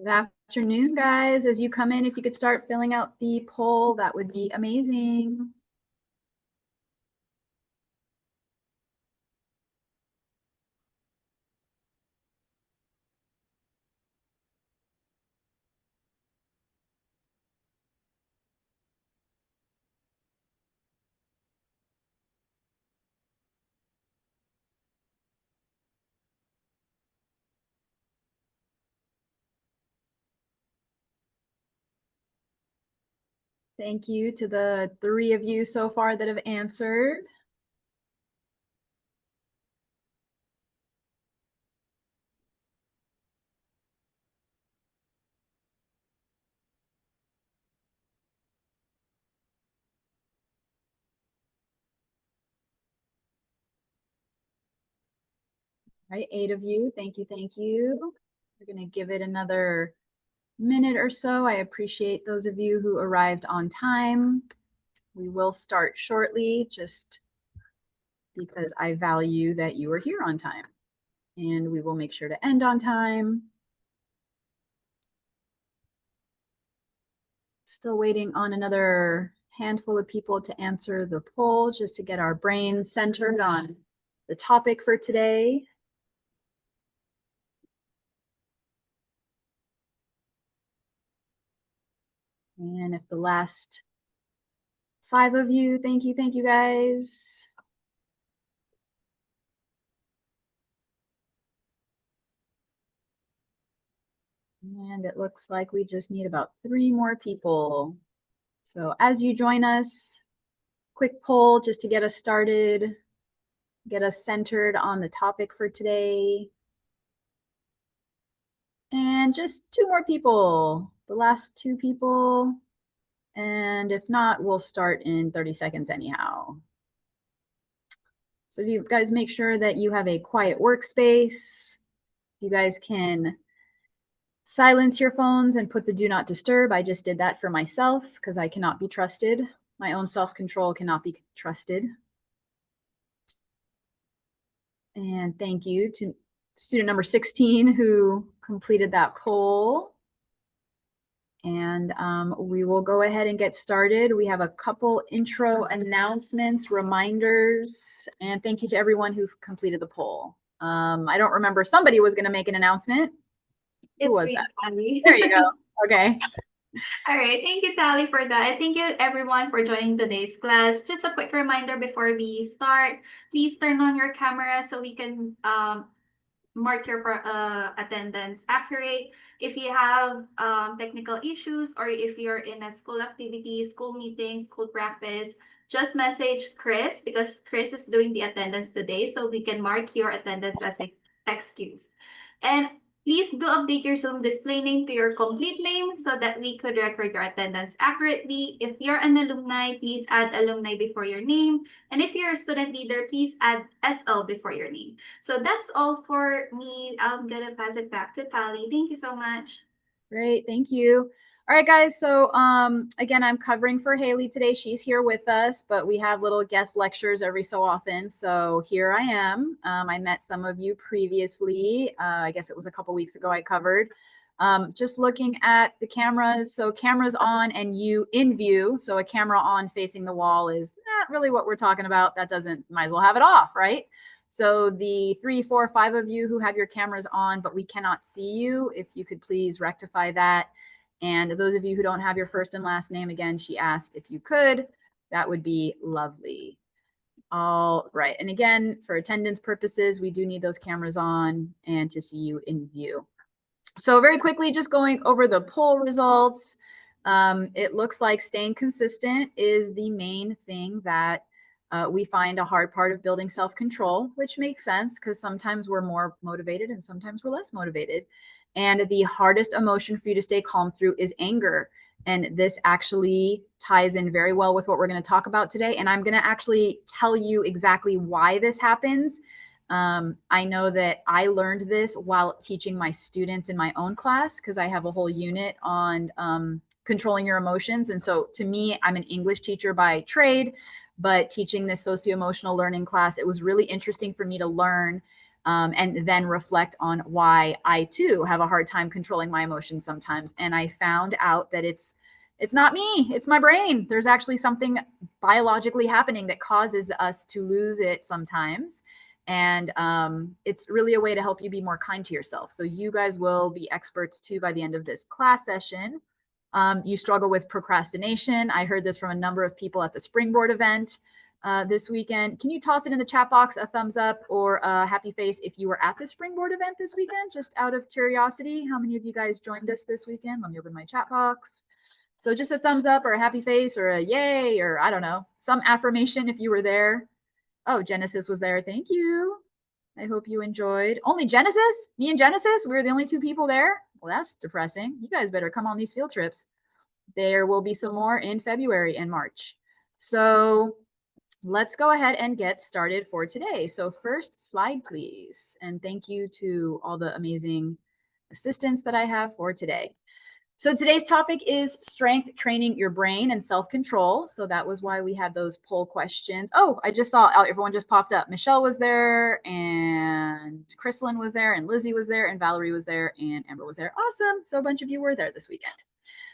Good afternoon, guys. As you come in, if you could start filling out the poll, that would be amazing. Thank you to the 3 of you so far that have answered. All right, 8 of you. Thank you. Thank you. We're going to give it another minute or so. I appreciate those of you who arrived on time. We will start shortly just because I value that you are here on time. And we will make sure to end on time. Still waiting on another handful of people to answer the poll just to get our brains centered on the topic for today. And if the last 5 of you, thank you guys. And it looks like we just need about 3 more people. So as you join us, quick poll just to get us started, get us centered on the topic for today. And just 2 more people, the last 2 people. And if not, we'll start in 30 seconds anyhow. So if you guys make sure that you have a quiet workspace, you guys can silence your phones and put the do not disturb. I just did that for myself because I cannot be trusted. My own self-control cannot be trusted. And thank you to student number 16 who completed that poll. And we will go ahead and get started. We have a couple intro announcements, reminders, and thank you to everyone who completed the poll. I don't remember. Somebody was going to make an announcement. Who was that? Tali. There you go. Okay. All right. Thank you, Tali, for that. And thank you, everyone, for joining today's class. Just a quick reminder before we start, please turn on your camera so we can mark your attendance accurate. If you have technical issues or if you're in a school activity, school meeting, school practice, just message Chris because Chris is doing the attendance today so we can mark your attendance as excused. And please do update your Zoom display name to your complete name so that we could record your attendance accurately. If you're an alumni, please add alumni before your name. And if you're a student leader, please add SL before your name. So that's all for me. I'm gonna pass it back to Tali. Thank you so much. Great. Thank you. All right, guys. So again, I'm covering for Haley today. She's here with us, but we have little guest lectures every so often. So here I am. I met some of you previously. I guess it was a couple weeks ago I covered. Just looking at the cameras. So cameras on and you in view. So a camera on facing the wall is not really what we're talking about. That doesn't, might as well have it off, right? So the 3, 4, 5 of you who have your cameras on, but we cannot see you, if you could please rectify that. And those of you who don't have your first and last name, again, she asked if you could, that would be lovely. All right. And again, for attendance purposes, we do need those cameras on and to see you in view. So very quickly, just going over the poll results. It looks like staying consistent is the main thing that we find a hard part of building self-control, which makes sense because sometimes we're more motivated and sometimes we're less motivated. And the hardest emotion for you to stay calm through is anger. And this actually ties in very well with what we're going to talk about today. And I'm going to actually tell you exactly why this happens. I know that I learned this while teaching my students in my own class because I have a whole unit on controlling your emotions. And so to me, I'm an English teacher by trade, but teaching this socio-emotional learning class, it was really interesting for me to learn and then reflect on why I too have a hard time controlling my emotions sometimes. And I found out that it's not me, it's my brain. There's actually something biologically happening that causes us to lose it sometimes. And it's really a way to help you be more kind to yourself. So you guys will be experts too by the end of this class session. You struggle with procrastination. I heard this from a number of people at the Springboard event this weekend. Can you toss it in the chat box, a thumbs up or a happy face if you were at the Springboard event this weekend, just out of curiosity? How many of you guys joined us this weekend? Let me open my chat box. So just a thumbs up or a happy face or a yay, or I don't know, some affirmation if you were there. Oh, Genesis was there. Thank you. I hope you enjoyed. Only Genesis? Me and Genesis? We were the only two people there? Well, that's depressing. You guys better come on these field trips. There will be some more in February and March. So let's go ahead and get started for today. So first slide, please. And thank you to all the amazing assistants that I have for today. So today's topic is strength training your brain and self-control. So that was why we had those poll questions. Oh, I just saw everyone just popped up. Michelle was there and Chrislyn was there and Lizzie was there and Valerie was there and Amber was there. Awesome. So a bunch of you were there this weekend.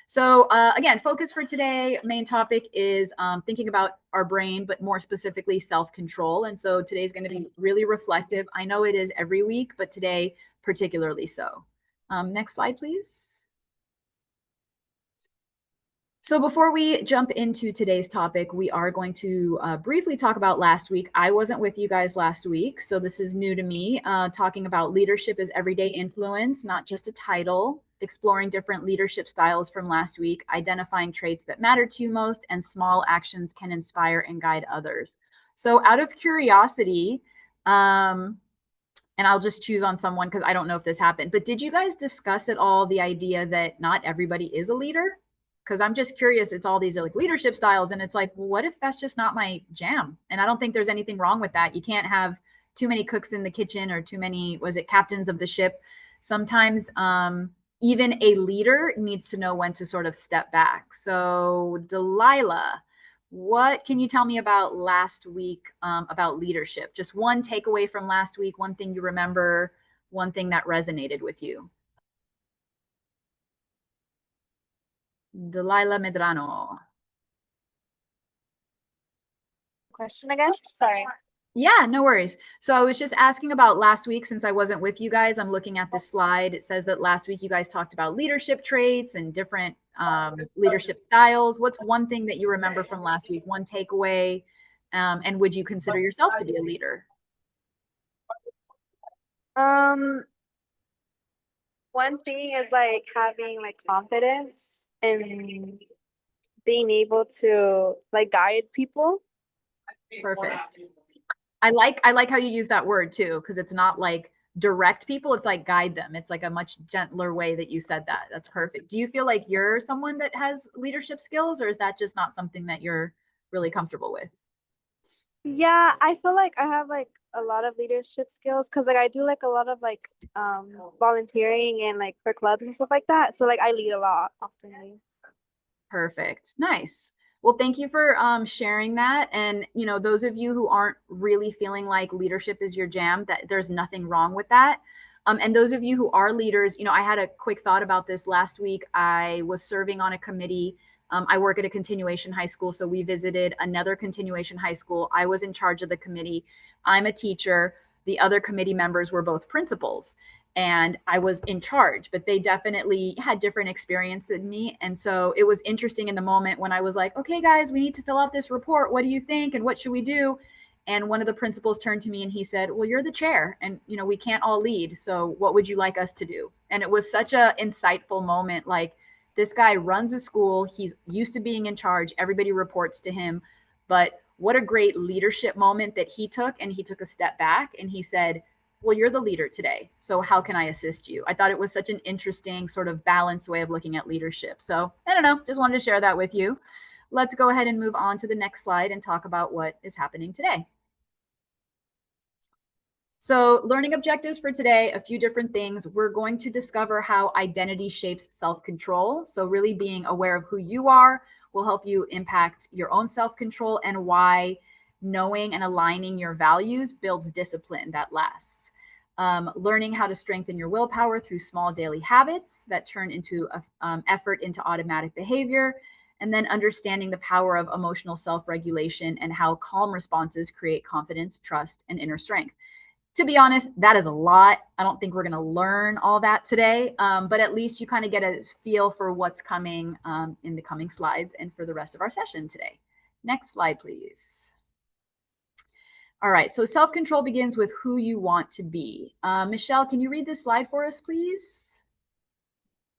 So again, focus for today, main topic is thinking about our brain, but more specifically self-control. And so today's going to be really reflective. I know it is every week, but today particularly so. Next slide, please. So before we jump into today's topic, we are going to briefly talk about last week. I wasn't with you guys last week, so this is new to me, talking about leadership as everyday influence, not just a title, exploring different leadership styles from last week, identifying traits that matter to you most, and small actions can inspire and guide others. So out of curiosity, and I'll just choose on someone because I don't know if this happened, but did you guys discuss at all the idea that not everybody is a leader? Because I'm just curious, it's all these like leadership styles, and it's like, well, what if that's just not my jam? And I don't think there's anything wrong with that. You can't have too many cooks in the kitchen or too many, was it captains of the ship? Sometimes even a leader needs to know when to sort of step back. So Delilah, what can you tell me about last week about leadership? Just one takeaway from last week, one thing you remember, one thing that resonated with you. Delilah Medrano. Question again? Sorry. Yeah, no worries. So I was just asking about last week since I wasn't with you guys. I'm looking at this slide. It says that last week you guys talked about leadership traits and different leadership styles. What's one thing that you remember from last week? One takeaway? And would you consider yourself to be a leader? One thing is like having like confidence and being able to like guide people. Perfect. I like how you use that word too, because it's not like direct people, it's like guide them. It's like a much gentler way that you said that. That's perfect. Do you feel like you're someone that has leadership skills, or is that just not something that you're really comfortable with? Yeah, I feel like I have like a lot of leadership skills because like I do like a lot of like volunteering and like for clubs and stuff like that. So like I lead a lot often. Perfect. Nice. Well, thank you for sharing that. And, you know, those of you who aren't really feeling like leadership is your jam, that there's nothing wrong with that. And those of you who are leaders, you know, I had a quick thought about this last week. I was serving on a committee. I work at a continuation high school. So we visited another continuation high school. I was in charge of the committee. I'm a teacher. The other committee members were both principals, and I was in charge, but they definitely had different experience than me. And so it was interesting in the moment when I was like, okay, guys, we need to fill out this report. What do you think? And what should we do? And one of the principals turned to me and he said, well, you're the chair and, you know, we can't all lead. So what would you like us to do? And it was such a insightful moment. Like, this guy runs a school. He's used to being in charge. Everybody reports to him. But what a great leadership moment that he took. And he took a step back and he said, well, you're the leader today. So how can I assist you? I thought it was such an interesting sort of balanced way of looking at leadership. So I don't know, just wanted to share that with you. Let's go ahead and move on to the next slide and talk about what is happening today. So learning objectives for today, a few different things. We're going to discover how identity shapes self-control. So really being aware of who you are will help you impact your own self-control, and why knowing and aligning your values builds discipline that lasts. learning how to strengthen your willpower through small daily habits that turn into effort into automatic behavior, and then understanding the power of emotional self-regulation and how calm responses create confidence, trust, and inner strength. To be honest, that is a lot. I don't think we're going to learn all that today, but at least you kind of get a feel for what's coming in the coming slides and for the rest of our session today. Next slide, please. All right, so self-control begins with who you want to be. Michelle, can you read this slide for us, please?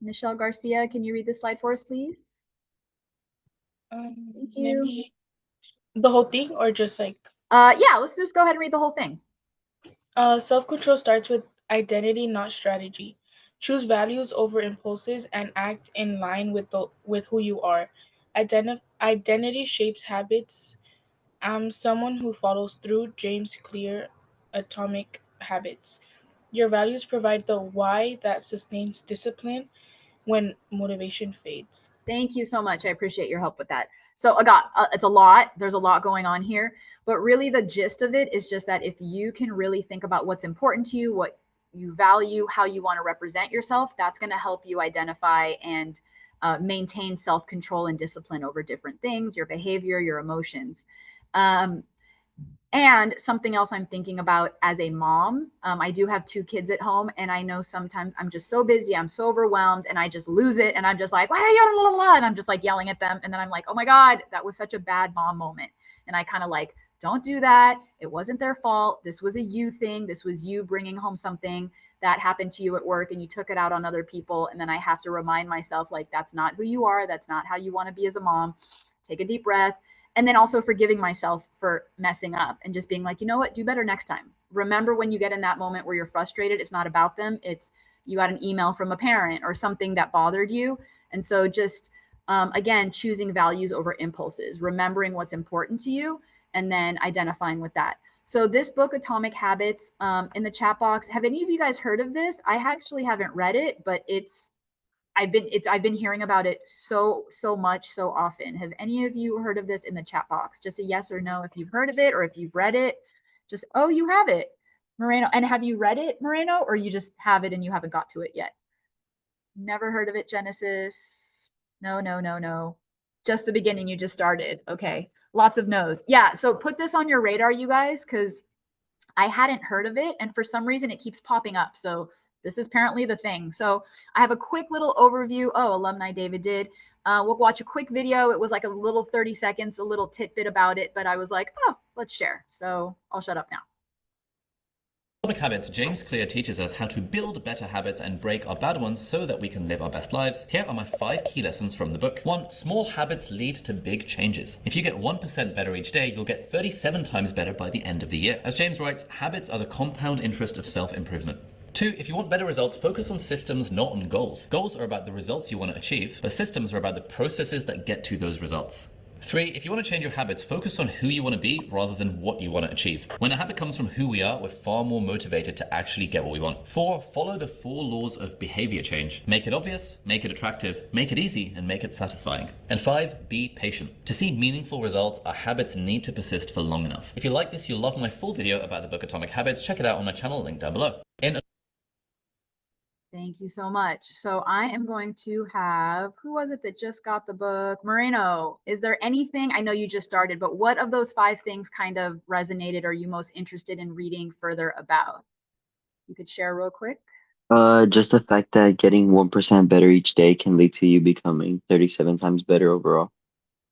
Michelle Garcia, can you read this slide for us, please? Thank you. Maybe the whole thing or just like? Yeah, let's just go ahead and read the whole thing. Self-control starts with identity, not strategy. Choose values over impulses and act in line with who you are. Identity shapes habits. I'm someone who follows through. James Clear, Atomic Habits. Your values provide the why that sustains discipline when motivation fades. Thank you so much. I appreciate your help with that. So it's a lot. There's a lot going on here, but really the gist of it is just that if you can really think about what's important to you, what you value, how you want to represent yourself, that's going to help you identify and maintain self-control and discipline over different things, your behavior, your emotions. And something else I'm thinking about as a mom, I do have 2 kids at home, and I know sometimes I'm just so busy, I'm so overwhelmed, and I just lose it, and I'm just like, and I'm just like yelling at them, and then I'm like, oh my God, that was such a bad mom moment. And I kind of like, don't do that. It wasn't their fault. This was a you thing. This was you bringing home something that happened to you at work, and you took it out on other people. And then I have to remind myself, like, that's not who you are. That's not how you want to be as a mom. Take a deep breath. And then also forgiving myself for messing up and just being like, you know what, do better next time. Remember when you get in that moment where you're frustrated, it's not about them. It's you got an email from a parent or something that bothered you. And so just, again, choosing values over impulses, remembering what's important to you, and then identifying with that. So this book, Atomic Habits, in the chat box, have any of you guys heard of this? I actually haven't read it, but I've been hearing about it so much, so often. Have any of you heard of this in the chat box? Just a yes or no if you've heard of it or if you've read it. Just, oh, you have it, Moreno. And have you read it, Moreno, or you just have it and you haven't got to it yet? Never heard of it, Genesis. No. Just the beginning, you just started. Okay. Lots of no's. Yeah, so put this on your radar, you guys, because I hadn't heard of it. And for some reason, it keeps popping up. So this is apparently the thing. So I have a quick little overview. Oh, alumni David did. We'll watch a quick video. It was like a little 30 seconds, a little tidbit about it. But I was like, oh, let's share. So I'll shut up now. Atomic Habits, James Clear teaches us how to build better habits and break our bad ones so that we can live our best lives. Here are my 5 key lessons from the book. 1. Small habits lead to big changes. If you get 1% better each day, you'll get 37 times better by the end of the year. As James writes, habits are the compound interest of self-improvement. 2. If you want better results, focus on systems, not on goals. Goals are about the results you want to achieve, but systems are about the processes that get to those results. 3. If you want to change your habits, focus on who you want to be rather than what you want to achieve. When a habit comes from who we are, we're far more motivated to actually get what we want. 4. Follow the 4 laws of behavior change. Make it obvious, make it attractive, make it easy, and make it satisfying. And 5. Be patient. To see meaningful results, our habits need to persist for long enough. If you like this, you'll love my full video about the book Atomic Habits. Check it out on my channel, link down below. Thank you so much. So I am going to have, who was it that just got the book? Moreno, is there anything, I know you just started, but what of those 5 things kind of resonated or are you most interested in reading further about? You could share real quick. Just the fact that getting 1% better each day can lead to you becoming 37 times better overall.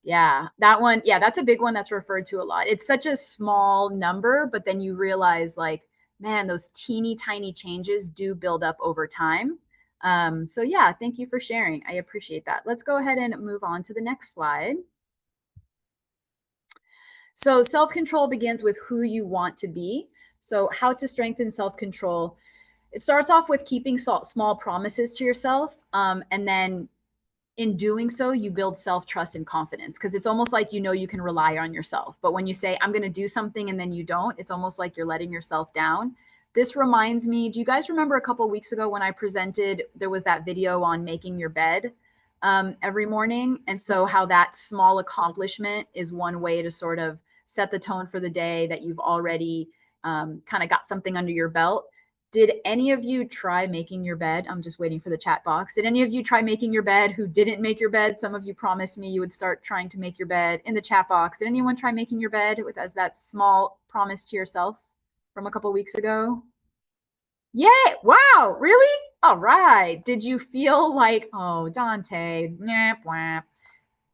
Yeah, that one. Yeah, that's a big one that's referred to a lot. It's such a small number, but then you realize like, man, those teeny tiny changes do build up over time. So yeah, thank you for sharing. I appreciate that. Let's go ahead and move on to the next slide. So self-control begins with who you want to be. So how to strengthen self-control. It starts off with keeping small promises to yourself. And then in doing so, you build self-trust and confidence because it's almost like you know you can rely on yourself. But when you say, I'm going to do something and then you don't, it's almost like you're letting yourself down. This reminds me, do you guys remember a couple of weeks ago when I presented, there was that video on making your bed every morning? And so how that small accomplishment is one way to sort of set the tone for the day that you've already kind of got something under your belt. Did any of you try making your bed? I'm just waiting for the chat box. Did any of you try making your bed who didn't make your bed? Some of you promised me you would start trying to make your bed in the chat box. Did anyone try making your bed with as that small promise to yourself from a couple weeks ago? Yeah, wow, really? All right. Did you feel like, oh, Dante, nyap, whap.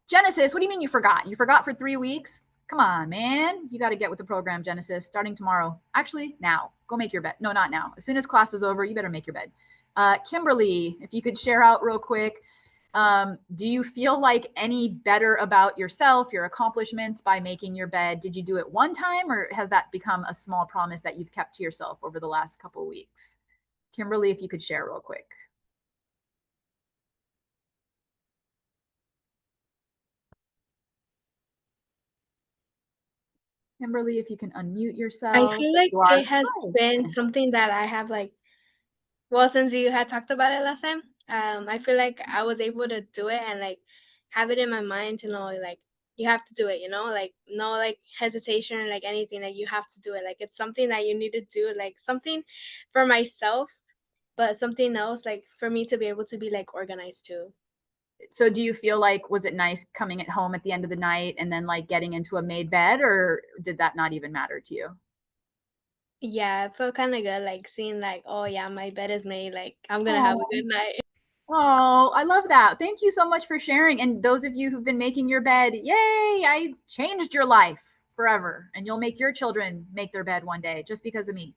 Genesis, what do you mean you forgot? You forgot for 3 weeks? Come on, man. You got to get with the program, Genesis, starting tomorrow. Actually, now. Go make your bed. No, not now. As soon as class is over, you better make your bed. Kimberly, if you could share out real quick, do you feel like any better about yourself, your accomplishments by making your bed? Did you do it one time, or has that become a small promise that you've kept to yourself over the last couple weeks? Kimberly, if you could share real quick. Kimberly, if you can unmute yourself. I feel like You are. it has Hi. been something that I have well, since you had talked about it last time, I feel like I was able to do it and have it in my mind to know you have to do it, no hesitation or anything, you have to do it. It's something that you need to do, something for myself, but something else for me to be able to be organized too. So do you feel like, was it nice coming at home at the end of the night and then getting into a made bed, or did that not even matter to you? Yeah, it felt kind of good, seeing oh yeah, my bed is made, I'm gonna have a good night. Oh, I love that. Thank you so much for sharing. And those of you who've been making your bed, yay, I changed your life forever. And you'll make your children make their bed one day just because of me.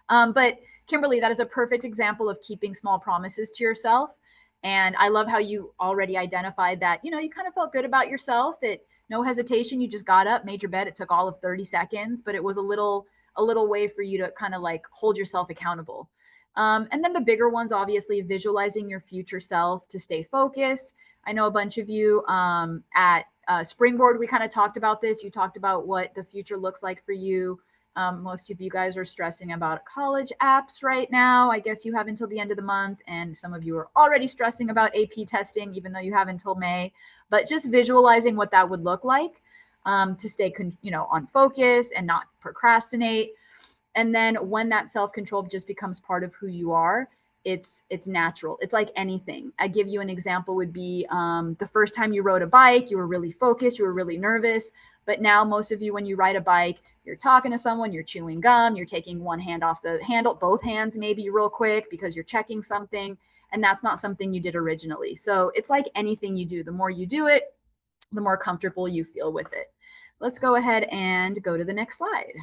But Kimberly, that is a perfect example of keeping small promises to yourself. And I love how you already identified that, you kind of felt good about yourself, that no hesitation, you just got up, made your bed. It took all of 30 seconds, but it was a little way for you to kind of hold yourself accountable. And then the bigger ones, obviously, visualizing your future self to stay focused. I know a bunch of you at Springboard, we kind of talked about this. You talked about what the future looks like for you. Most of you guys are stressing about college apps right now. I guess you have until the end of the month, and some of you are already stressing about AP testing, even though you have until May. But just visualizing what that would look like to stay, on focus and not procrastinate. And then when that self-control just becomes part of who you are, it's natural. It's like anything. I give you an example would be the first time you rode a bike, you were really focused, you were really nervous. But now most of you, when you ride a bike, you're talking to someone, you're chewing gum, you're taking one hand off the handle, both hands maybe real quick because you're checking something. And that's not something you did originally. So it's like anything you do. The more you do it, the more comfortable you feel with it. Let's go ahead and go to the next slide.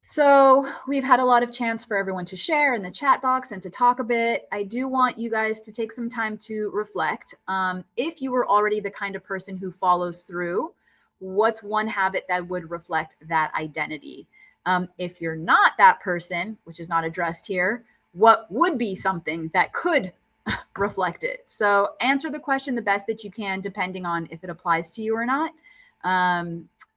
So we've had a lot of chance for everyone to share in the chat box and to talk a bit. I do want you guys to take some time to reflect. If you were already the kind of person who follows through, what's one habit that would reflect that identity? If you're not that person, which is not addressed here, what would be something that could reflect it? So answer the question the best that you can, depending on if it applies to you or not.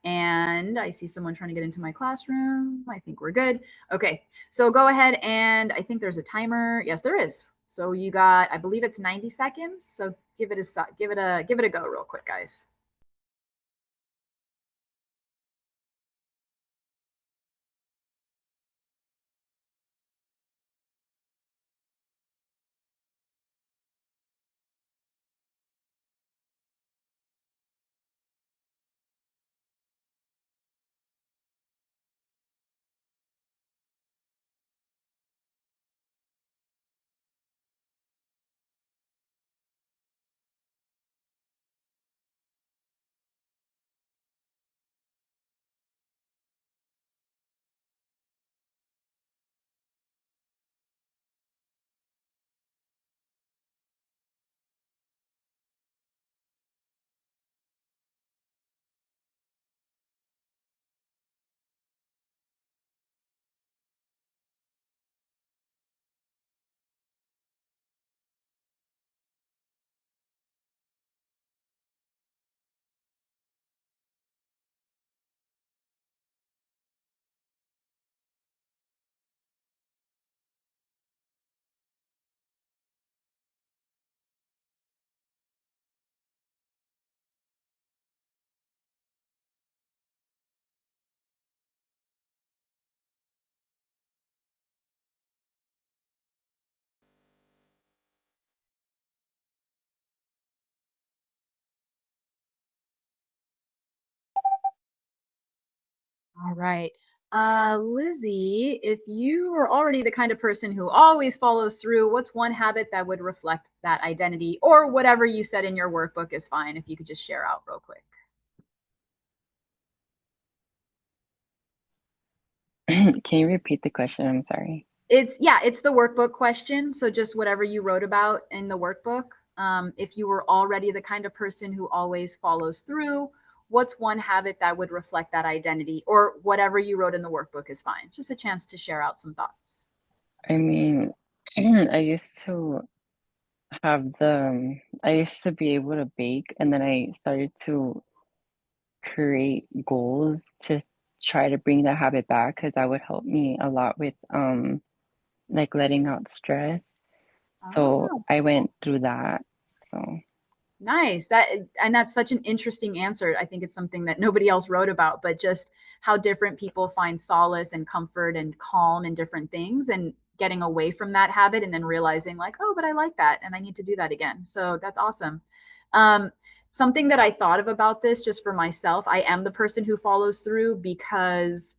And I see someone trying to get into my classroom. I think we're good. Okay, so go ahead, and I think there's a timer. Yes, there is. So you got, I believe it's 90 seconds. So give it a go real quick, guys. All right. Lizzie, if you are already the kind of person who always follows through, what's one habit that would reflect that identity, or whatever you said in your workbook is fine if you could just share out real quick? Can you repeat the question? I'm sorry. It's the workbook question. So just whatever you wrote about in the workbook. If you were already the kind of person who always follows through, what's one habit that would reflect that identity, or whatever you wrote in the workbook is fine. Just a chance to share out some thoughts. I mean, I used to I used to be able to bake, and then I started to create goals to try to bring that habit back because that would help me a lot with like letting out stress. So Oh, I went through that. So nice. That's such an interesting answer. I think it's something that nobody else wrote about, but just how different people find solace and comfort and calm in different things, and getting away from that habit and then realizing like, oh, but I like that and I need to do that again. So that's awesome. Um, Something that I thought of about this just for myself, I am the person who follows through because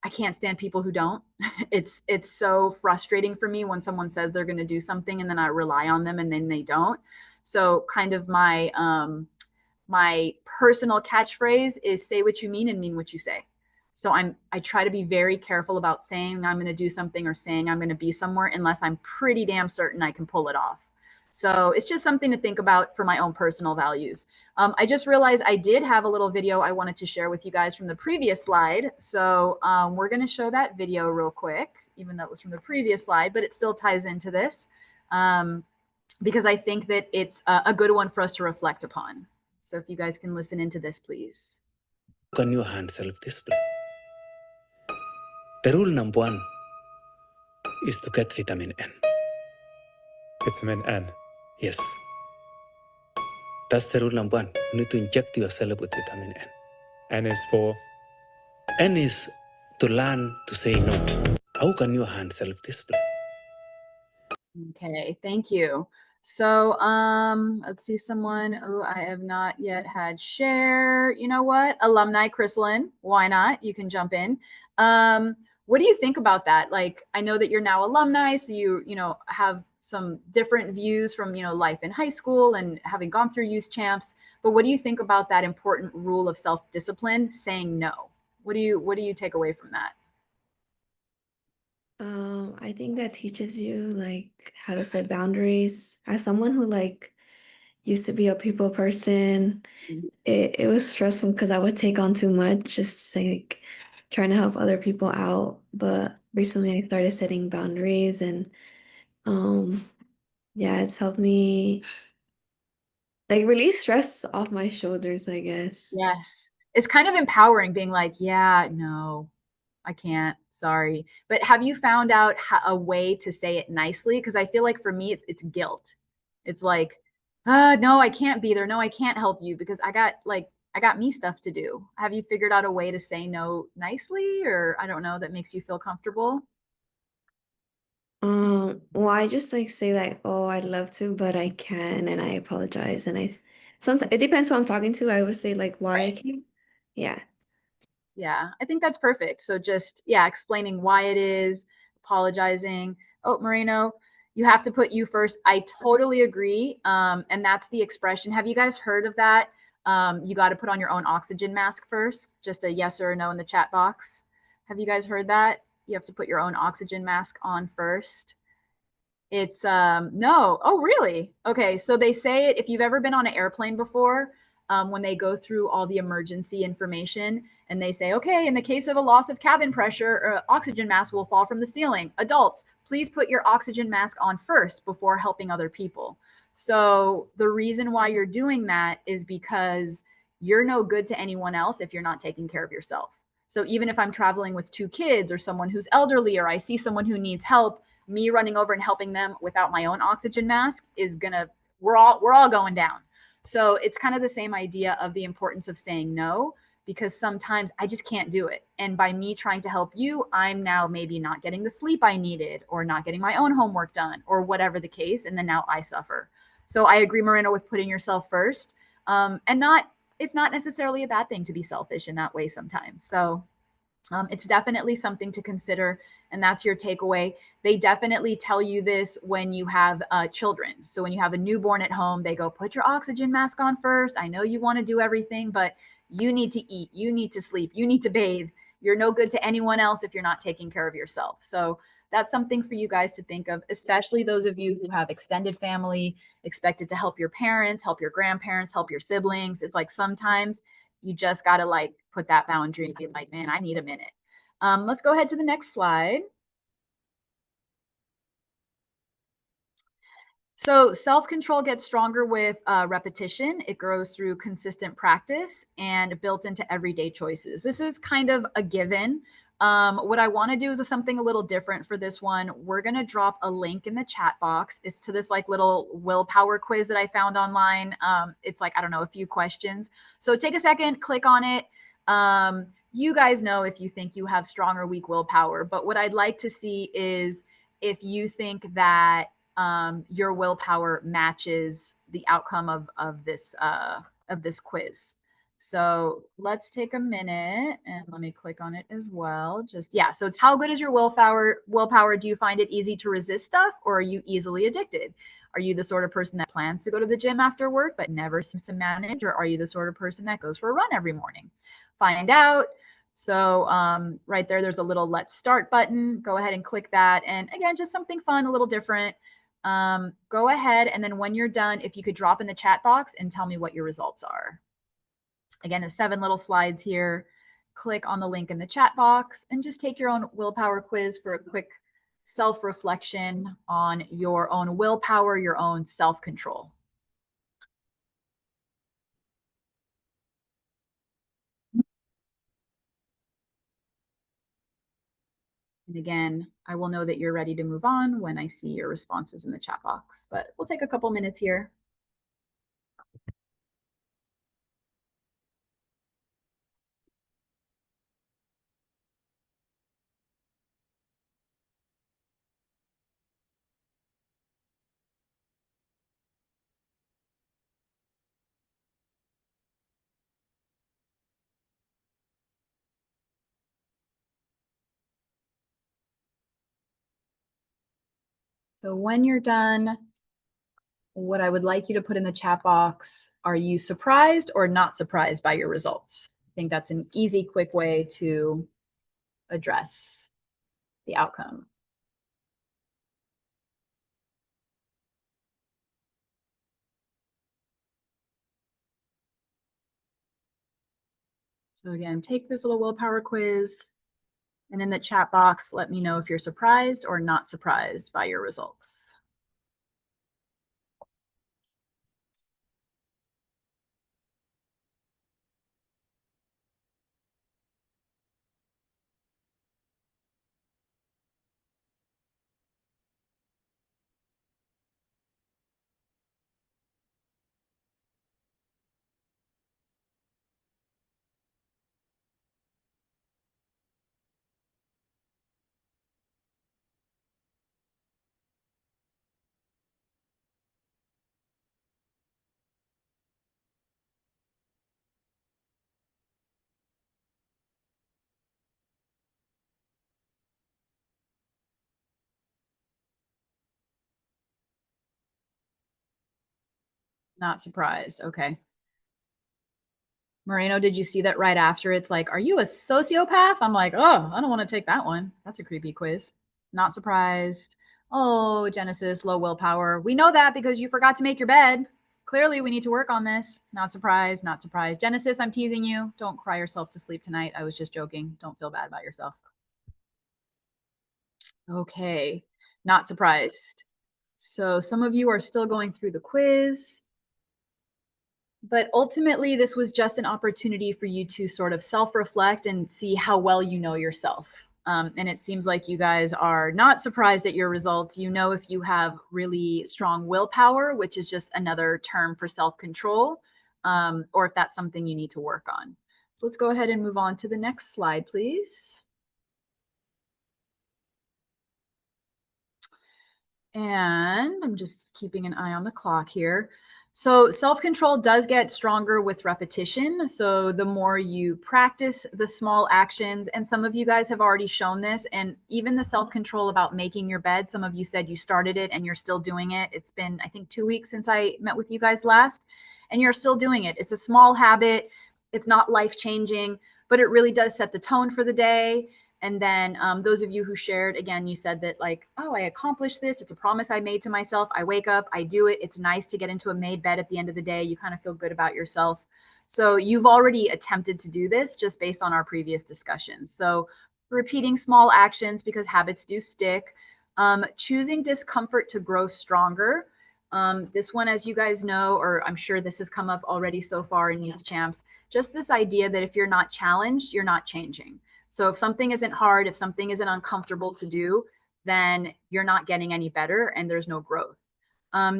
I can't stand people who don't. It's so frustrating for me when someone says they're going to do something and then I rely on them and then they don't. So kind of my personal catchphrase is say what you mean and mean what you say. So I try to be very careful about saying I'm going to do something or saying I'm going to be somewhere unless I'm pretty damn certain I can pull it off. So it's just something to think about for my own personal values. I just realized I did have a little video I wanted to share with you guys from the previous slide. So we're going to show that video real quick, even though it was from the previous slide, but it still ties into this because I think that it's a good one for us to reflect upon. So if you guys can listen into this, please. On your hand self-discipline. The rule number 1 is to get vitamin N. Vitamin N. Yes. That's the rule number 1. You need to inject yourself with vitamin N. N is for? N is to learn to say no. How can you hand self-discipline? Okay, thank you. So let's see someone. Oh, I have not yet had share. You know what? Alumni Chrysalin, why not? You can jump in. What do you think about that? Like, I know that you're now alumni, so you have some different views from life in high school and having gone through youth champs. But what do you think about that important rule of self-discipline, saying no? What do you take away from that? I think that teaches you like how to set boundaries. As someone who like used to be a people person, it was stressful because I would take on too much, just like trying to help other people out. But recently I started setting boundaries and um yeah, it's helped me like release stress off my shoulders, I guess. Yes. It's kind of empowering being like, yeah, no, I can't. Sorry. But have you found out a way to say it nicely? Because I feel like for me, it's guilt. It's like, no, I can't be there. No, I can't help you because I got me stuff to do. Have you figured out a way to say no nicely, or I don't know, that makes you feel comfortable? Well, I just like say like, oh, I'd love to, but I can, and I apologize. And I sometimes it depends who I'm talking to. I would say like why I Right. can't. Yeah. Yeah, I think that's perfect. So just, yeah, explaining why it is, apologizing. Oh, Moreno, you have to put you first. I totally agree. And that's the expression. Have you guys heard of that? You got to put on your own oxygen mask first. Just a yes or a no in the chat box. Have you guys heard that? You have to put your own oxygen mask on first. It's no. Oh, really? Okay. So they say it if you've ever been on an airplane before, when they go through all the emergency information and they say, okay, in the case of a loss of cabin pressure, oxygen mask will fall from the ceiling. Adults, please put your oxygen mask on first before helping other people. So the reason why you're doing that is because you're no good to anyone else if you're not taking care of yourself. So even if I'm traveling with two kids or someone who's elderly, or I see someone who needs help, me running over and helping them without my own oxygen mask is gonna we're all going down. So it's kind of the same idea of the importance of saying no, because sometimes I just can't do it. And by me trying to help you, I'm now maybe not getting the sleep I needed or not getting my own homework done or whatever the case. And then now I suffer. So I agree, Marina, with putting yourself first, and not it's not necessarily a bad thing to be selfish in that way sometimes. So it's definitely something to consider, and that's your takeaway. They definitely tell you this when you have children. So when you have a newborn at home, they go, put your oxygen mask on first. I know you want to do everything, but you need to eat, you need to sleep, you need to bathe. You're no good to anyone else if you're not taking care of yourself. So that's something for you guys to think of, especially those of you who have extended family, expected to help your parents, help your grandparents, help your siblings. It's like sometimes you just got to like put that boundary and be like, man, I need a minute. Let's go ahead to the next slide. So self-control gets stronger with repetition. It grows through consistent practice and built into everyday choices. This is kind of a given. What I want to do is something a little different for this one. We're going to drop a link in the chat box. It's to this like little willpower quiz that I found online. It's like, I don't know, a few questions. So take a second, click on it. You guys know if you think you have strong or weak willpower, but what I'd like to see is if you think that your willpower matches the outcome of this quiz. So let's take a minute and let me click on it as well. Just yeah. So it's how good is your willpower? Willpower. Do you find it easy to resist stuff, or are you easily addicted? Are you the sort of person that plans to go to the gym after work but never seems to manage, or are you the sort of person that goes for a run every morning? Find out. So right there, there's a little let's start button. Go ahead and click that. And again, just something fun, a little different. Go ahead. And then when you're done, if you could drop in the chat box and tell me what your results are. Again, the 7 little slides here. Click on the link in the chat box and just take your own willpower quiz for a quick self-reflection on your own willpower, your own self-control. And again, I will know that you're ready to move on when I see your responses in the chat box, but we'll take a couple minutes here. So when you're done, what I would like you to put in the chat box, are you surprised or not surprised by your results? I think that's an easy, quick way to address the outcome. So again, take this little willpower quiz, and in the chat box, let me know if you're surprised or not surprised by your results. Not surprised. Okay. Moreno, did you see that right after? It's like, are you a sociopath? I'm like, oh, I don't want to take that one. That's a creepy quiz. Not surprised. Oh, Genesis, low willpower. We know that because you forgot to make your bed. Clearly, we need to work on this. Not surprised, not surprised. Genesis, I'm teasing you. Don't cry yourself to sleep tonight. I was just joking. Don't feel bad about yourself. Okay, not surprised. So some of you are still going through the quiz. But ultimately, this was just an opportunity for you to sort of self-reflect and see how well you know yourself. And it seems like you guys are not surprised at your results. You know if you have really strong willpower, which is just another term for self-control, or if that's something you need to work on. So let's go ahead and move on to the next slide, please. And I'm just keeping an eye on the clock here. So self-control does get stronger with repetition. So the more you practice the small actions, and some of you guys have already shown this, and even the self-control about making your bed, some of you said you started it and you're still doing it. It's been, I think, 2 weeks since I met with you guys last, and you're still doing it. It's a small habit. It's not life-changing, but it really does set the tone for the day. And then those of you who shared, again, you said that like, oh, I accomplished this. It's a promise I made to myself. I wake up, I do it. It's nice to get into a made bed at the end of the day. You kind of feel good about yourself. So you've already attempted to do this just based on our previous discussions. So repeating small actions because habits do stick. Choosing discomfort to grow stronger. This one, as you guys know, or I'm sure this has come up already so far in Youth Champs, just this idea that if you're not challenged, you're not changing. So if something isn't hard, if something isn't uncomfortable to do, then you're not getting any better and there's no growth.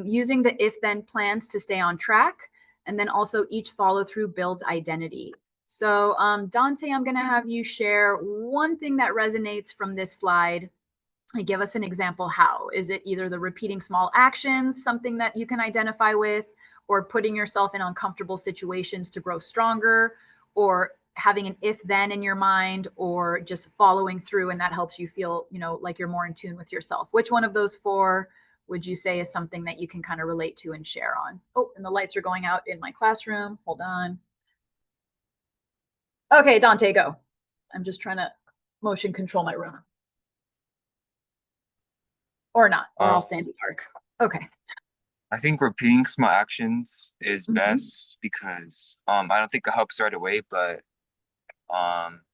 Using the if-then plans to stay on track. And then also each follow-through builds identity. So Dante, I'm going to have you share one thing that resonates from this slide. Give us an example. How is it either the repeating small actions, something that you can identify with, or putting yourself in uncomfortable situations to grow stronger, or having an if then in your mind, or just following through and that helps you feel, you know, like you're more in tune with yourself? Which one of those four would you say is something that you can kind of relate to and share on? Oh, and the lights are going out in my classroom. Hold on. Okay, Dante, go. I'm just trying to motion control my room. Or not, or I'll stay in the dark. Okay. I think repeating small actions is Mhm. best because I don't think it helps right away, but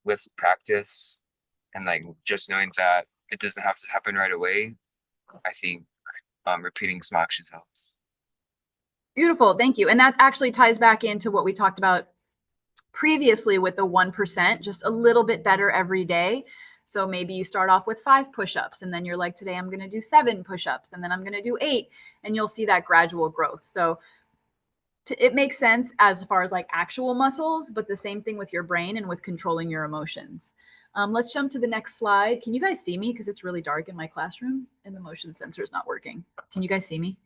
with practice and like just knowing that it doesn't have to happen right away, I think repeating small actions helps. Beautiful. Thank you. And that actually ties back into what we talked about previously with the 1%, just a little bit better every day. So maybe you start off with 5 push-ups and then you're like, today I'm going to do 7 push-ups and then I'm going to do 8, and you'll see that gradual growth. So it makes sense as far as like actual muscles, but the same thing with your brain and with controlling your emotions. Let's jump to the next slide. Can you guys see me? Because it's really dark in my classroom and the motion sensor is not working. Can you guys see me?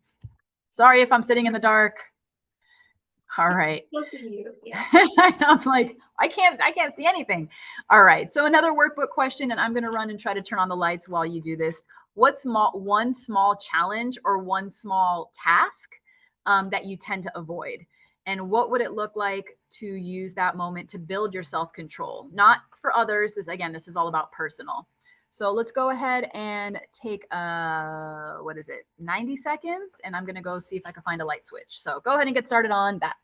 Sorry if I'm sitting in the dark. All right. We'll see you. Yeah. I'm like, I can't see anything. All right. So another workbook question, and I'm going to run and try to turn on the lights while you do this. What's one small challenge or one small task that you tend to avoid? And what would it look like to use that moment to build your self-control? Not for others. This is all about personal. So let's go ahead and take 90 seconds, and I'm going to go see if I can find a light switch. So go ahead and get started on that.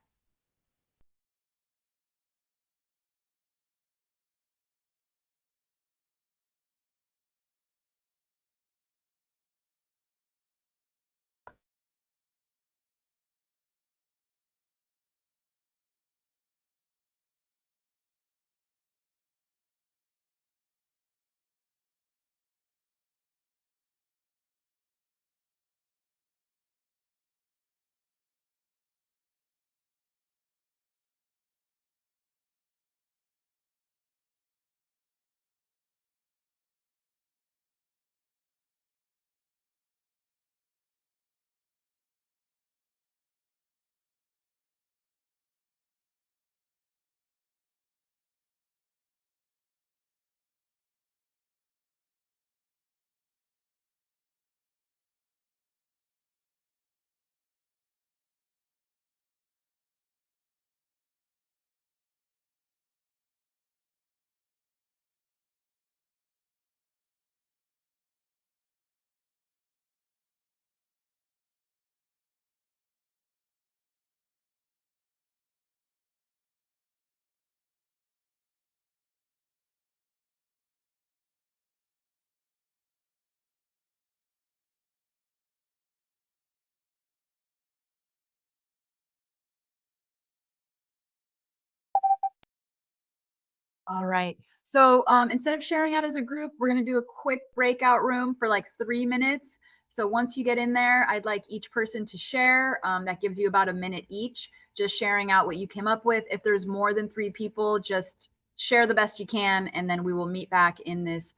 All right. So instead of sharing out as a group, we're going to do a quick breakout room for like 3 minutes. So once you get in there, I'd like each person to share. That gives you about a minute each, just sharing out what you came up with. If there's more than 3 people, just share the best you can, and then we will meet back in this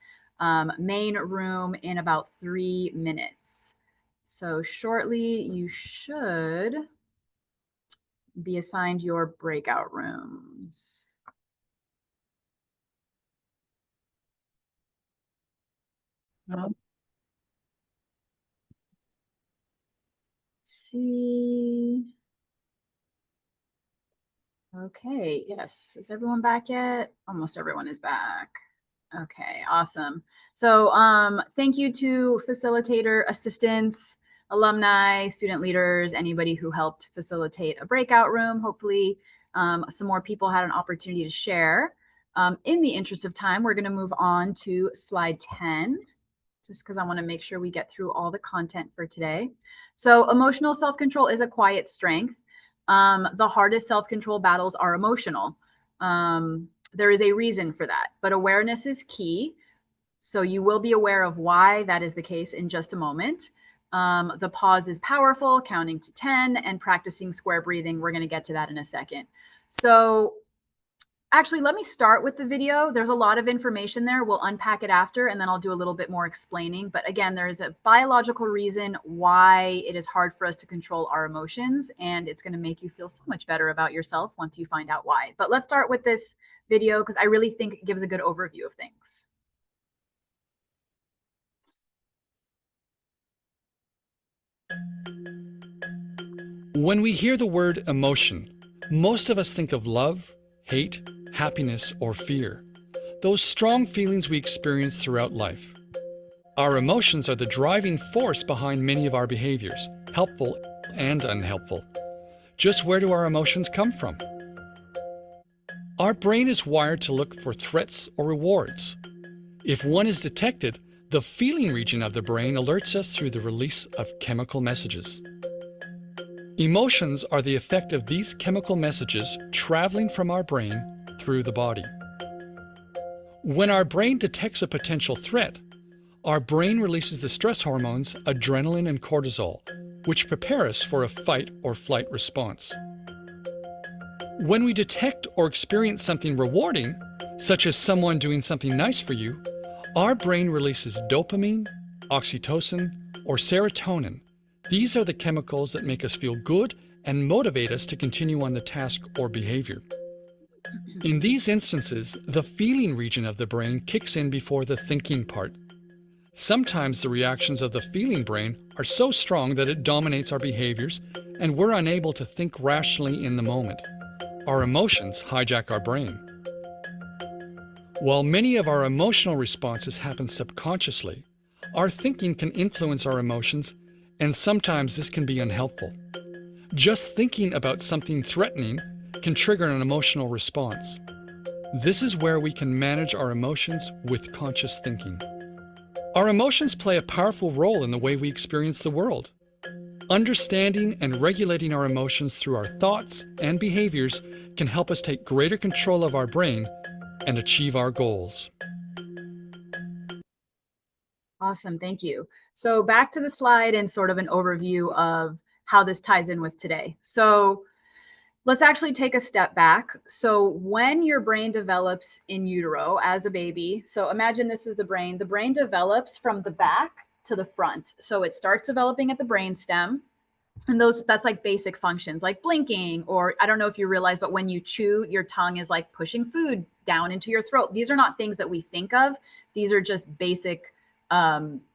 main room in about 3 minutes. So shortly, you should be assigned your breakout rooms. Let's see. Okay, yes. Is everyone back yet? Almost everyone is back. Okay, awesome. So thank you to facilitator assistants, alumni, student leaders, anybody who helped facilitate a breakout room. Hopefully some more people had an opportunity to share. In the interest of time, we're going to move on to slide 10, just because I want to make sure we get through all the content for today. So emotional self-control is a quiet strength. The hardest self-control battles are emotional. There is a reason for that, but awareness is key. So you will be aware of why that is the case in just a moment. The pause is powerful, counting to 10 and practicing square breathing. We're going to get to that in a second. So actually, let me start with the video. There's a lot of information there. We'll unpack it after, and then I'll do a little bit more explaining. But again, there's a biological reason why it is hard for us to control our emotions, and it's going to make you feel so much better about yourself once you find out why. But let's start with this video because I really think it gives a good overview of things. When we hear the word emotion, most of us think of love, hate, happiness, or fear. Those strong feelings we experience throughout life. Our emotions are the driving force behind many of our behaviors, helpful and unhelpful. Just where do our emotions come from? Our brain is wired to look for threats or rewards. If one is detected, the feeling region of the brain alerts us through the release of chemical messages. Emotions are the effect of these chemical messages traveling from our brain through the body. When our brain detects a potential threat, our brain releases the stress hormones adrenaline and cortisol, which prepare us for a fight or flight response. When we detect or experience something rewarding, such as someone doing something nice for you, our brain releases dopamine, oxytocin, or serotonin. These are the chemicals that make us feel good and motivate us to continue on the task or behavior. In these instances, the feeling region of the brain kicks in before the thinking part. Sometimes the reactions of the feeling brain are so strong that it dominates our behaviors and we're unable to think rationally in the moment. Our emotions hijack our brain. While many of our emotional responses happen subconsciously, our thinking can influence our emotions, and sometimes this can be unhelpful. Just thinking about something threatening can trigger an emotional response. This is where we can manage our emotions with conscious thinking. Our emotions play a powerful role in the way we experience the world. Understanding and regulating our emotions through our thoughts and behaviors can help us take greater control of our brain and achieve our goals. Awesome, thank you. So back to the slide and sort of an overview of how this ties in with today. So let's actually take a step back. So when your brain develops in utero as a baby, so imagine this is the brain develops from the back to the front. So it starts developing at the brainstem. And that's like basic functions like blinking, or I don't know if you realize, but when you chew, your tongue is like pushing food down into your throat. These are not things that we think of. These are just basic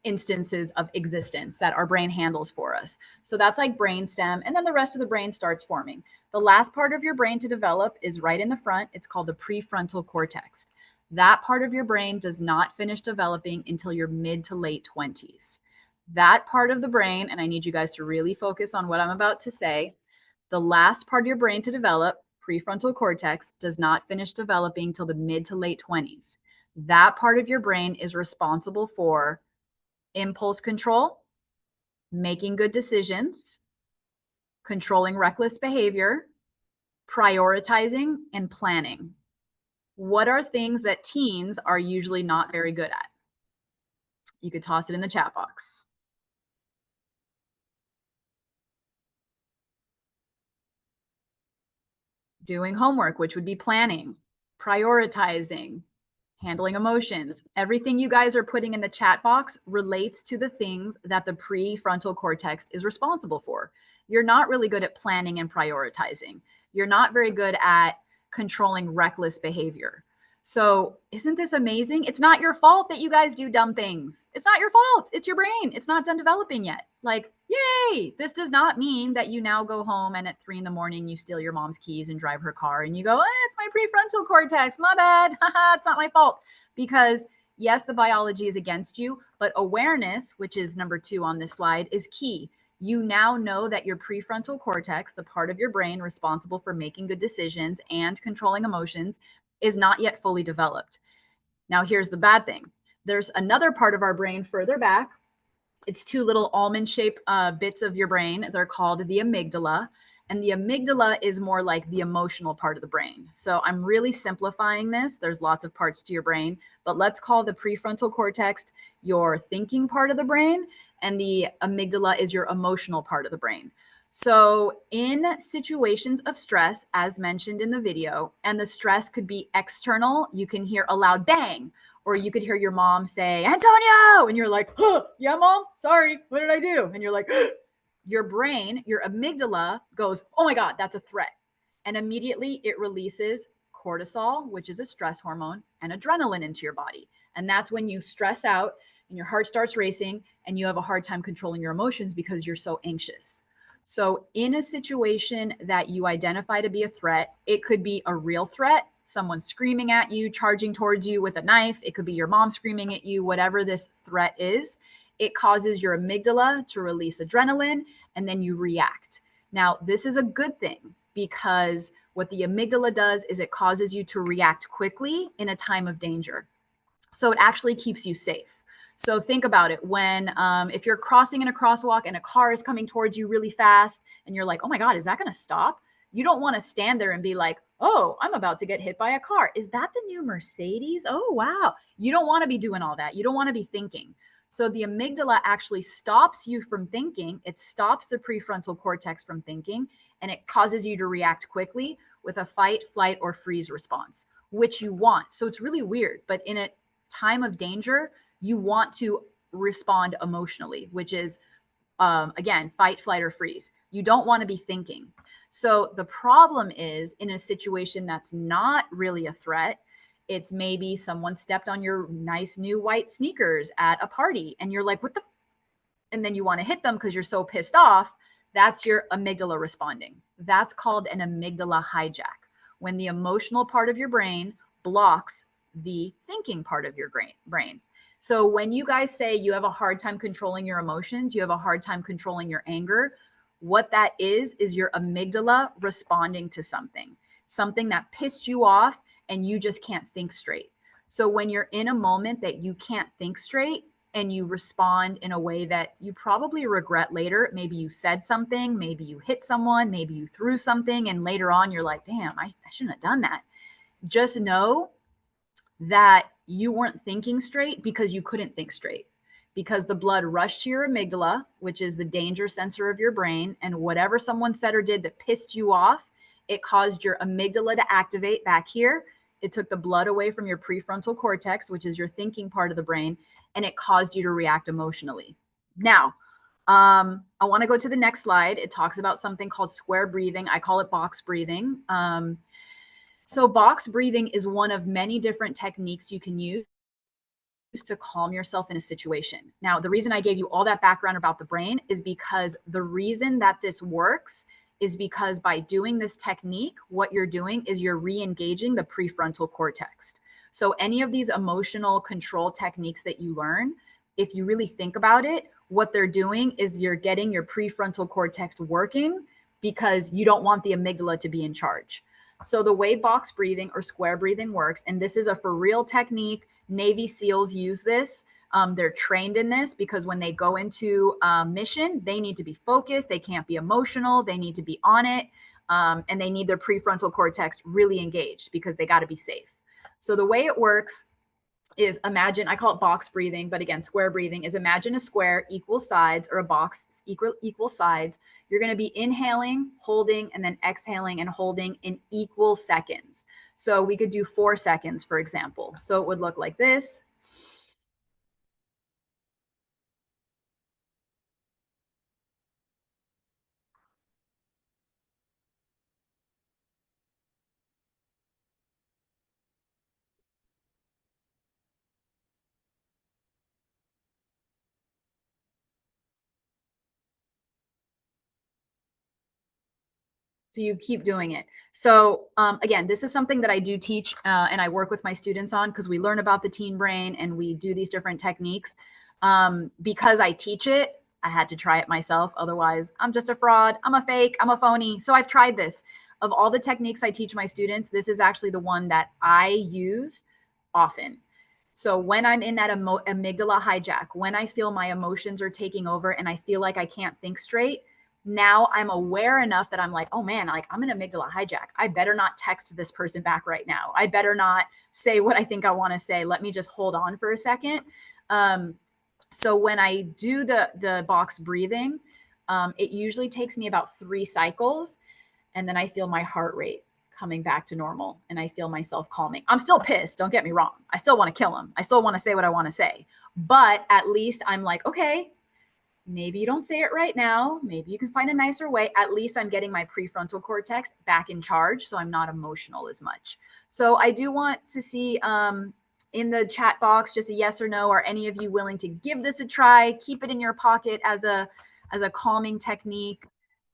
instances of existence that our brain handles for us. So that's like brainstem. And then the rest of the brain starts forming. The last part of your brain to develop is right in the front. It's called the prefrontal cortex. That part of your brain does not finish developing until your mid to late 20s. That part of the brain, and I need you guys to really focus on what I'm about to say, the last part of your brain to develop, prefrontal cortex, does not finish developing till the mid to late 20s. That part of your brain is responsible for impulse control, making good decisions, controlling reckless behavior, prioritizing, and planning. What are things that teens are usually not very good at? You could toss it in the chat box. Doing homework, which would be planning, prioritizing, handling emotions. Everything you guys are putting in the chat box relates to the things that the prefrontal cortex is responsible for. You're not really good at planning and prioritizing. You're not very good at controlling reckless behavior. So, isn't this amazing? It's not your fault that you guys do dumb things. It's not your fault. It's your brain. It's not done developing yet. Like, yay! This does not mean that you now go home and at 3 a.m. you steal your mom's keys and drive her car and you go, it's my prefrontal cortex. My bad. Haha, it's not my fault. Because yes, the biology is against you, but awareness, which is number 2 on this slide, is key. You now know that your prefrontal cortex, the part of your brain responsible for making good decisions and controlling emotions, is not yet fully developed. Now, here's the bad thing. There's another part of our brain further back. It's 2 little almond-shaped bits of your brain. They're called the amygdala. And the amygdala is more like the emotional part of the brain. So I'm really simplifying this. There's lots of parts to your brain, but let's call the prefrontal cortex your thinking part of the brain, and the amygdala is your emotional part of the brain. So in situations of stress, as mentioned in the video, and the stress could be external, you can hear a loud bang, or you could hear your mom say, Antonio, and you're like, yeah, mom, sorry, what did I do? And you're like, your brain, your amygdala goes, oh my God, that's a threat. And immediately it releases cortisol, which is a stress hormone, and adrenaline into your body. And that's when you stress out and your heart starts racing and you have a hard time controlling your emotions because you're so anxious. So in a situation that you identify to be a threat, it could be a real threat, someone screaming at you, charging towards you with a knife. It could be your mom screaming at you, whatever this threat is. It causes your amygdala to release adrenaline and then you react. Now, this is a good thing because what the amygdala does is it causes you to react quickly in a time of danger. So it actually keeps you safe. So think about it when, if you're crossing in a crosswalk and a car is coming towards you really fast and you're like, oh my God, is that going to stop? You don't want to stand there and be like, oh, I'm about to get hit by a car. Is that the new Mercedes? Oh, wow. You don't want to be doing all that. You don't want to be thinking. So the amygdala actually stops you from thinking. It stops the prefrontal cortex from thinking, and it causes you to react quickly with a fight, flight, or freeze response, which you want. So it's really weird. But in a time of danger, you want to respond emotionally, which is, again, fight, flight, or freeze. You don't want to be thinking. So the problem is in a situation that's not really a threat, it's maybe someone stepped on your nice new white sneakers at a party and you're like, what the? And then you want to hit them because you're so pissed off. That's your amygdala responding. That's called an amygdala hijack, when the emotional part of your brain blocks the thinking part of your brain. So when you guys say you have a hard time controlling your emotions, you have a hard time controlling your anger, what that is your amygdala responding to something that pissed you off and you just can't think straight. So when you're in a moment that you can't think straight and you respond in a way that you probably regret later, maybe you said something, maybe you hit someone, maybe you threw something, and later on you're like, damn, I shouldn't have done that. Just know that you weren't thinking straight because you couldn't think straight, because the blood rushed to your amygdala, which is the danger sensor of your brain, and whatever someone said or did that pissed you off, it caused your amygdala to activate back here. It took the blood away from your prefrontal cortex, which is your thinking part of the brain, and it caused you to react emotionally. Now, I want to go to the next slide. It talks about something called square breathing. I call it box breathing. So box breathing is one of many different techniques you can use to calm yourself in a situation. Now, the reason I gave you all that background about the brain is because the reason that this works is because by doing this technique, what you're doing is you're re-engaging the prefrontal cortex. So any of these emotional control techniques that you learn, if you really think about it, what they're doing is you're getting your prefrontal cortex working because you don't want the amygdala to be in charge. So the way box breathing or square breathing works, and this is a for real technique, Navy SEALs use this. They're trained in this because when they go into a mission, they need to be focused. They can't be emotional. They need to be on it. And they need their prefrontal cortex really engaged because they got to be safe. So the way it works is imagine, I call it box breathing, but again, square breathing is imagine a square equal sides, or a box equal sides. You're going to be inhaling, holding, and then exhaling and holding in equal seconds. So we could do 4 seconds, for example. So it would look like this. So you keep doing it. So again, this is something that I do teach and I work with my students on, because we learn about the teen brain and we do these different techniques. Because I teach it, I had to try it myself. Otherwise, I'm just a fraud. I'm a fake. I'm a phony. So I've tried this. Of all the techniques I teach my students, this is actually the one that I use often. So when I'm in that amygdala hijack, when I feel my emotions are taking over and I feel like I can't think straight, now I'm aware enough that I'm like, oh man, like I'm an amygdala hijack. I better not text this person back right now. I better not say what I think I want to say. Let me just hold on for a second. So when I do the box breathing, it usually takes me about 3 cycles, and then I feel my heart rate coming back to normal and I feel myself calming. I'm still pissed, don't get me wrong. I still want to kill him. I still want to say what I want to say. But at least I'm like, okay, maybe you don't say it right now. Maybe you can find a nicer way. At least I'm getting my prefrontal cortex back in charge, so I'm not emotional as much. So I do want to see in the chat box just a yes or no. Are any of you willing to give this a try? Keep it in your pocket as a calming technique.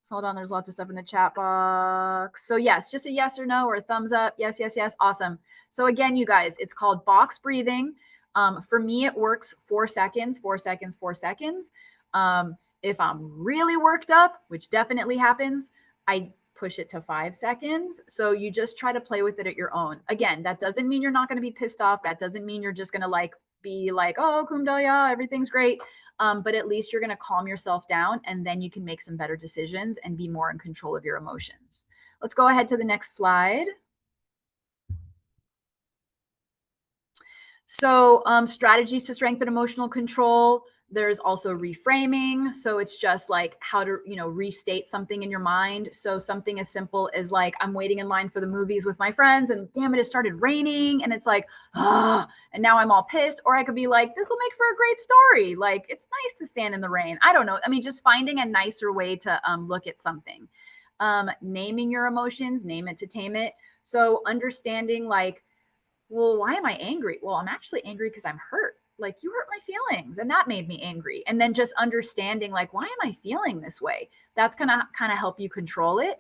So hold on, there's lots of stuff in the chat box. So yes, just a yes or no, or a thumbs up. Yes, yes, yes. Awesome. So again, you guys, it's called box breathing. For me, it works 4 seconds, 4 seconds, 4 seconds. If I'm really worked up, which definitely happens, I push it to 5 seconds. So you just try to play with it at your own. Again, that doesn't mean you're not going to be pissed off. That doesn't mean you're just going to like be like, oh, kumdaya, everything's great. But at least you're going to calm yourself down, and then you can make some better decisions and be more in control of your emotions. Let's go ahead to the next slide. So strategies to strengthen emotional control. There's also reframing. So it's just like how to, restate something in your mind. So something as simple as like, I'm waiting in line for the movies with my friends and damn it, it started raining. And it's like, and now I'm all pissed. Or I could be like, this will make for a great story. Like, it's nice to stand in the rain. I don't know. I mean, just finding a nicer way to look at something. Naming your emotions, name it to tame it. So understanding like, well, why am I angry? Well, I'm actually angry because I'm hurt. Like, you hurt my feelings and that made me angry. And then just understanding like, why am I feeling this way? That's gonna kind of help you control it.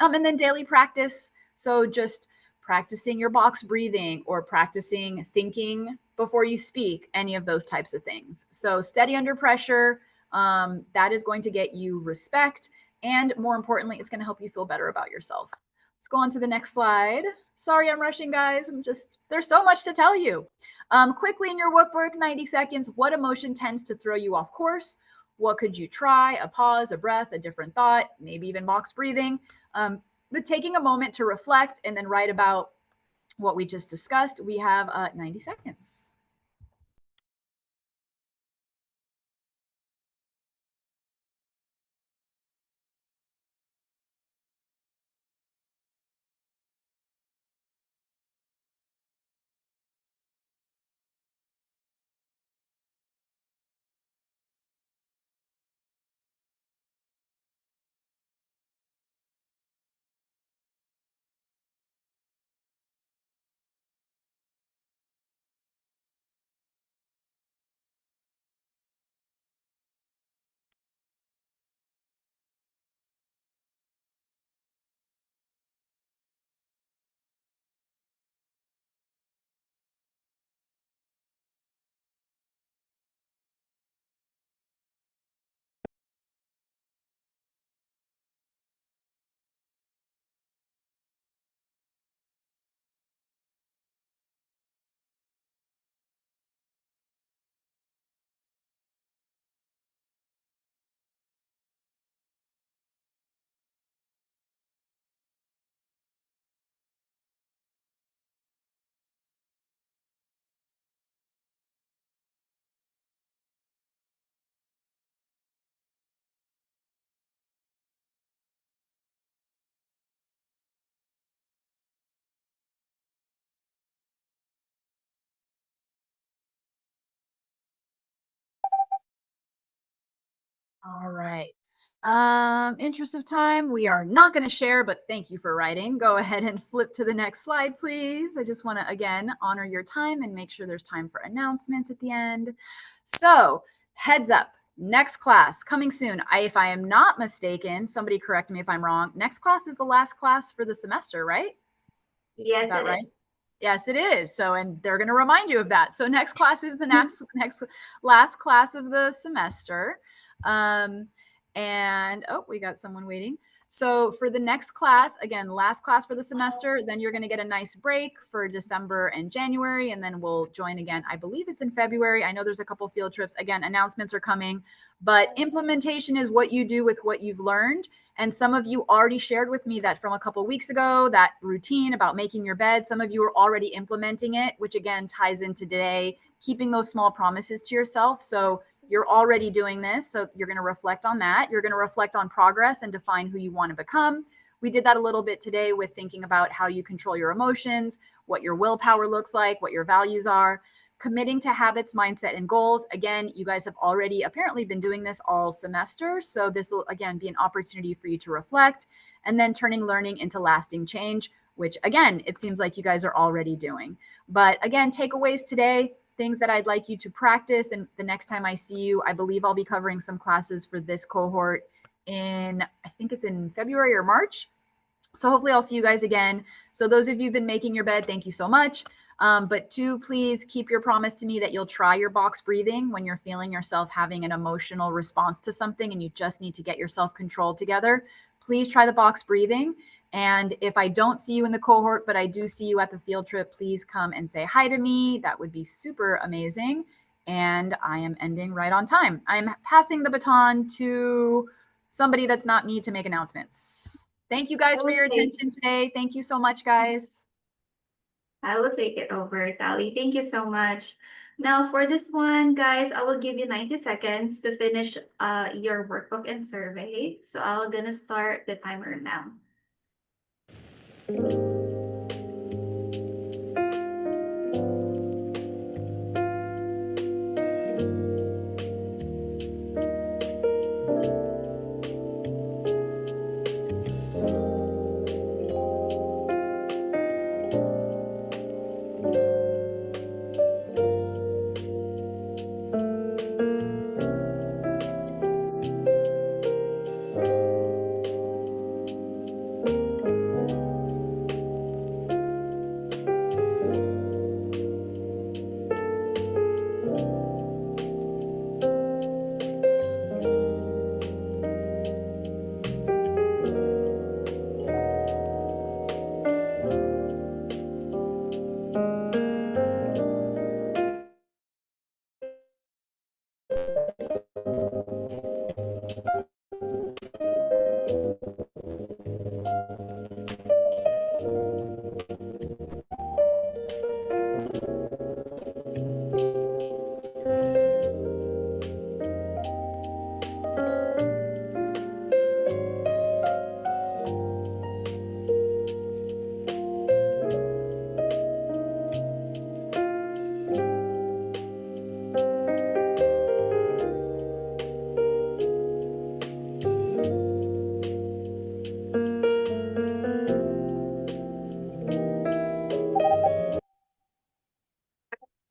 And then daily practice. So just practicing your box breathing or practicing thinking before you speak, any of those types of things. So steady under pressure, that is going to get you respect. And more importantly, it's going to help you feel better about yourself. Let's go on to the next slide. Sorry, I'm rushing, guys. There's so much to tell you. Quickly in your workbook, 90 seconds, what emotion tends to throw you off course? What could you try? A pause, a breath, a different thought, maybe even box breathing. But taking a moment to reflect and then write about what we just discussed, we have 90 seconds. All right. Interest of time, we are not going to share, but thank you for writing. Go ahead and flip to the next slide, please. I just want to, again, honor your time and make sure there's time for announcements at the end. So, heads up, next class coming soon. If I am not mistaken, somebody correct me if I'm wrong. Next class is the last class for the semester, right? Yes, Is that it right? is. Yes, it is. So, and they're going to remind you of that. So next class is the next last class of the semester. And oh, we got someone waiting. So for the next class, again, last class for the semester, then you're going to get a nice break for December and January, and then we'll join again. I believe it's in February. I know there's a couple field trips. Again, announcements are coming, but implementation is what you do with what you've learned. And some of you already shared with me that from a couple weeks ago, that routine about making your bed, some of you are already implementing it, which again ties into today, keeping those small promises to yourself. So you're already doing this. So you're going to reflect on that. You're going to reflect on progress and define who you want to become. We did that a little bit today with thinking about how you control your emotions, what your willpower looks like, what your values are. Committing to habits, mindset, and goals. Again, you guys have already apparently been doing this all semester. So this will, again, be an opportunity for you to reflect, and then turning learning into lasting change, which again, it seems like you guys are already doing. But again, takeaways today, things that I'd like you to practice. And the next time I see you, I believe I'll be covering some classes for this cohort in, I think it's in February or March. So hopefully I'll see you guys again. So those of you who've been making your bed, thank you so much. But two, please keep your promise to me that you'll try your box breathing when you're feeling yourself having an emotional response to something and you just need to get your self-control together. Please try the box breathing. And if I don't see you in the cohort, but I do see you at the field trip, please come and say hi to me. That would be super amazing. And I am ending right on time. I'm passing the baton to somebody that's not me to make announcements. Thank you guys for your attention today. Thank you so much, guys. I will take it over, Tali. Thank you so much. Now for this one, guys, I will give you 90 seconds to finish your workbook and survey. So I'm gonna start the timer now.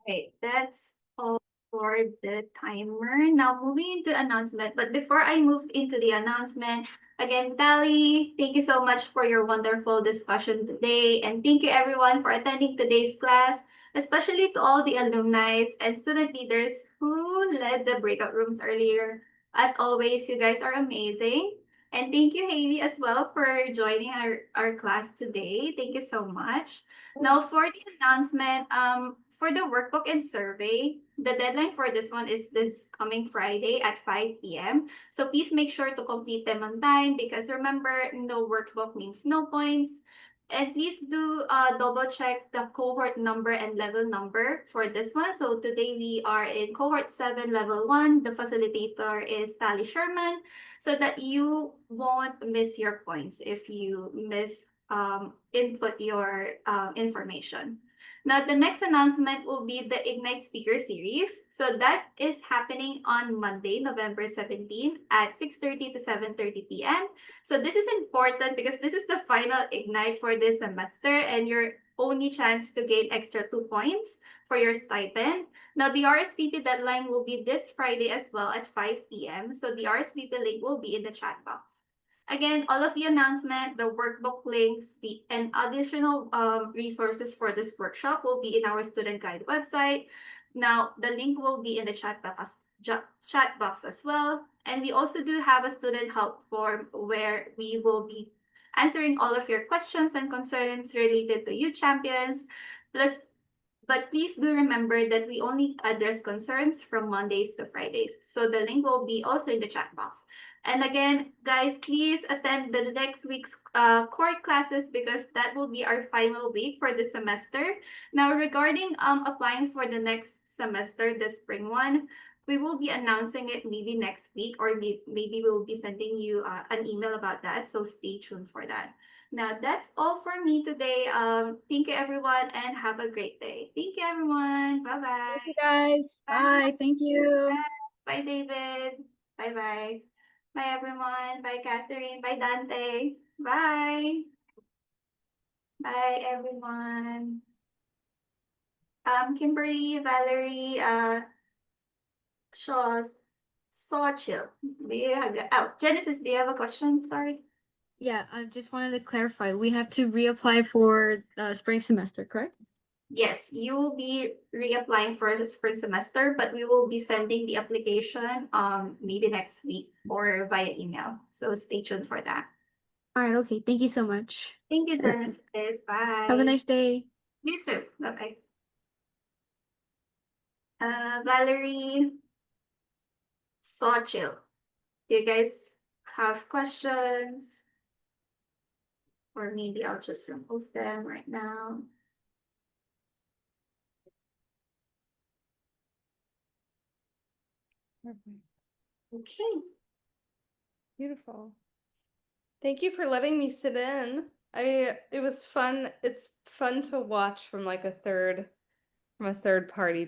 Right, that's all for the timer. Now moving into announcement, but before I move into the announcement, again, Tali, thank you so much for your wonderful discussion today, and thank you everyone for attending today's class, especially to all the alumni and student leaders who led the breakout rooms earlier. As always, you guys are amazing. And thank you, Haley, as well, for joining our class today. Thank you so much. Now, for the announcement, for the workbook and survey, the deadline for this one is this coming Friday at 5 p.m. So please make sure to complete them on time because remember, no workbook means no points. And please do double check the cohort number and level number for this one. So today we are in cohort 7, level 1. The facilitator is Tali Sherman so that you won't miss your points if you miss input your information. Now, the next announcement will be the Ignite Speaker Series. So that is happening on Monday, November 17 at 6:30 to 7:30 p.m. So this is important because this is the final Ignite for this semester and your only chance to gain extra 2 points for your stipend. Now, the RSVP deadline will be this Friday as well at 5 p.m. So the RSVP link will be in the chat box. Again, all of the announcement, the workbook links, and additional resources for this workshop will be in our student guide website. Now, the link will be in the chat box as well. And we also do have a student help form where we will be answering all of your questions and concerns related to youth champions. But please do remember that we only address concerns from Mondays to Fridays. So the link will be also in the chat box. And again, guys, please attend the next week's core classes because that will be our final week for the semester. Now, regarding applying for the next semester, the spring one, we will be announcing it maybe next week or maybe we'll be sending you an email about that. So stay tuned for that. Now, that's all for me today. Thank you, everyone, and have a great day. Thank you, everyone. Bye-bye. Thank you guys. Bye. Thank you. Bye, David. Bye-bye. Bye, everyone. Bye, Catherine. Bye, Dante. Bye. Bye, everyone. Kimberly, Valerie, Shaw, Sawchill. Do you have Genesis, do you have a question? Sorry. Yeah, I just wanted to clarify. We have to reapply for the spring semester, correct? Yes, you will be reapplying for the spring semester, but we will be sending the application maybe next week or via email. So stay tuned for that. All right, okay. Thank you so much. Thank you, Genesis. Bye. Have a nice day. You too. Bye-bye. Valerie, Sawchill. Do you guys have questions? Or maybe I'll just remove them right now. Okay. Beautiful. Thank you for letting me sit in. It was fun. It's fun to watch from like a third party